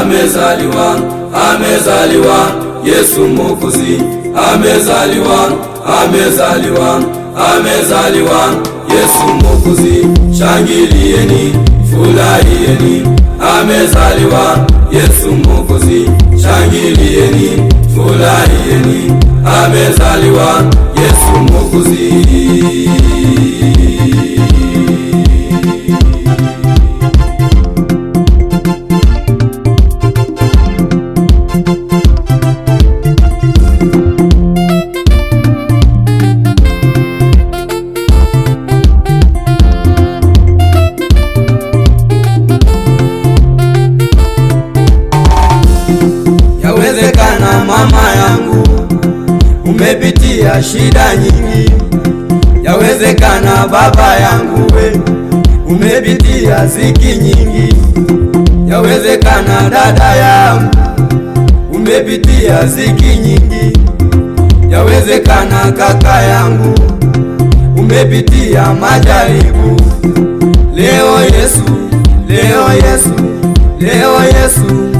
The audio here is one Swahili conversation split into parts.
amezaliwa, amezaliwa, Yesu Mwokozi, amezaliwa, amezaliwa, amezaliwa, Yesu Mwokozi, shangilieni, furahieni, amezaliwa, Yesu Mwokozi, shangilieni, furahieni, amezaliwa, Yesu Mwokozi. Yawezekana mama yangu umepitia shida nyingi, yawezekana baba yangu we umepitia ziki nyingi, yawezekana dada yangu umepitia ziki nyingi, yawezekana kaka yangu umepitia majaribu. Leo Yesu, leo Yesu, leo Yesu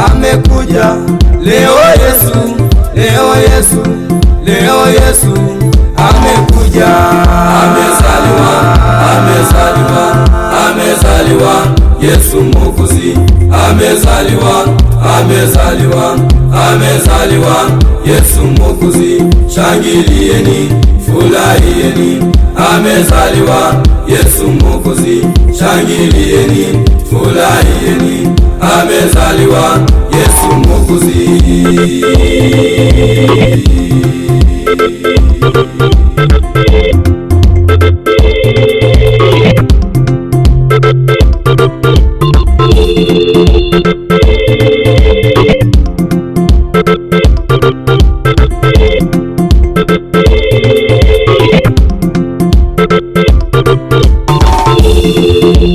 amekuja. Leo Yesu, leo Yesu, leo Yesu amekuja. Amezaliwa, amezaliwa, amezaliwa, Yesu Mwokozi, amezaliwa, amezaliwa, amezaliwa, Yesu Mwokozi, shangilieni, furahieni, amezaliwa, Yesu Mwokozi, shangilieni, furahieni, amezaliwa, Yesu Mwokozi.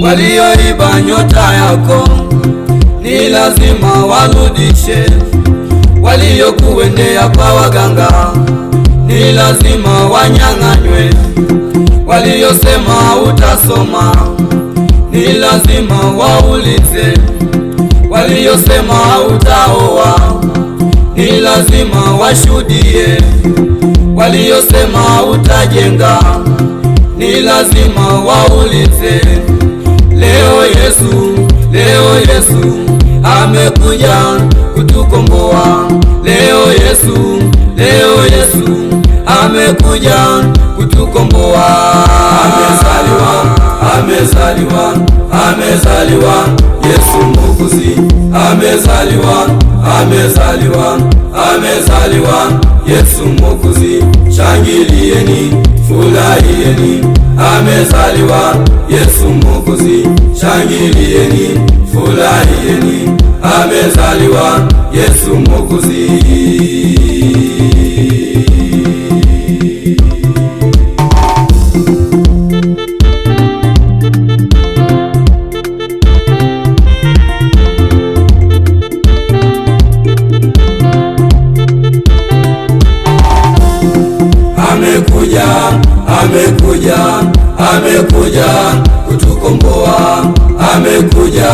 Walioiba nyota yako ni lazima warudishe, waliokuendea kwa waganga ni lazima wanyang'anywe, waliosema utasoma ni lazima waulize, waliosema utaoa ni lazima washuhudie, waliosema utajenga ni lazima waulize. Leo Yesu, leo Yesu amekuja kutukomboa. Leo Yesu, leo Yesu amekuja kutukomboa. Amezaliwa, amezaliwa, amezaliwa, Yesu Mwokozi, amezaliwa, amezaliwa, amezaliwa, Yesu Mwokozi, shangilieni, furahieni, amezaliwa, Yesu Mwokozi, shangilieni, furahieni, amezaliwa, Yesu Mwokozi. Amekuja, amekuja, amekuja kutukomboa. Amekuja,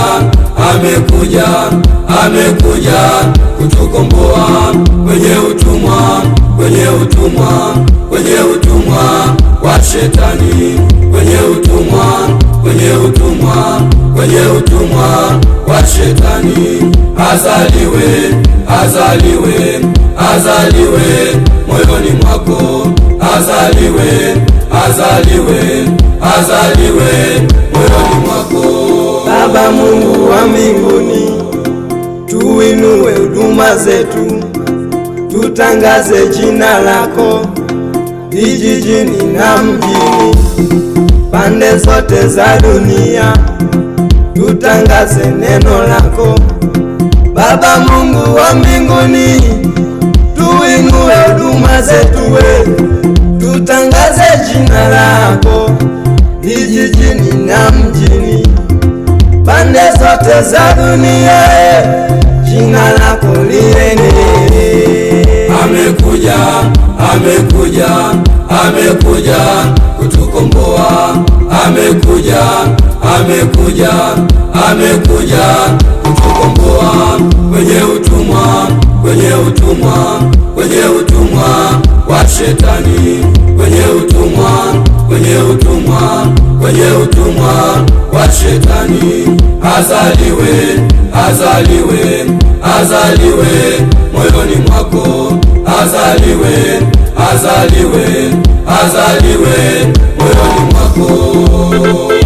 amekuja, amekuja kutukomboa kwenye utumwa, kwenye utumwa, kwenye utumwa wa Shetani, kwenye utumwa, kwenye utumwa, kwenye utumwa wa Shetani. Azaliwe, azaliwe, azaliwe moyoni mwako, azaliwe, azaliwe, azaliwe moyoni mwako. Baba Mungu wa mbinguni, tuinue huduma zetu, tutangaze jina lako vijijini na mjini, pande zote za dunia, tutangaze neno lako. Baba Mungu wa mbinguni, tuinue huduma zetu we, tutangaze jina lako vijijini na mjini, pande zote za dunia, jina lako lienee. Amekuja, amekuja, amekuja kutukomboa. Amekuja, amekuja, amekuja kutukomboa utumwa, kwenye utumwa wa shetani, kwenye utumwa, kwenye utumwa, kwenye utumwa wa shetani. Azaliwe, azaliwe, azaliwe moyoni mwako, azaliwe, azaliwe, azaliwe moyoni mwako.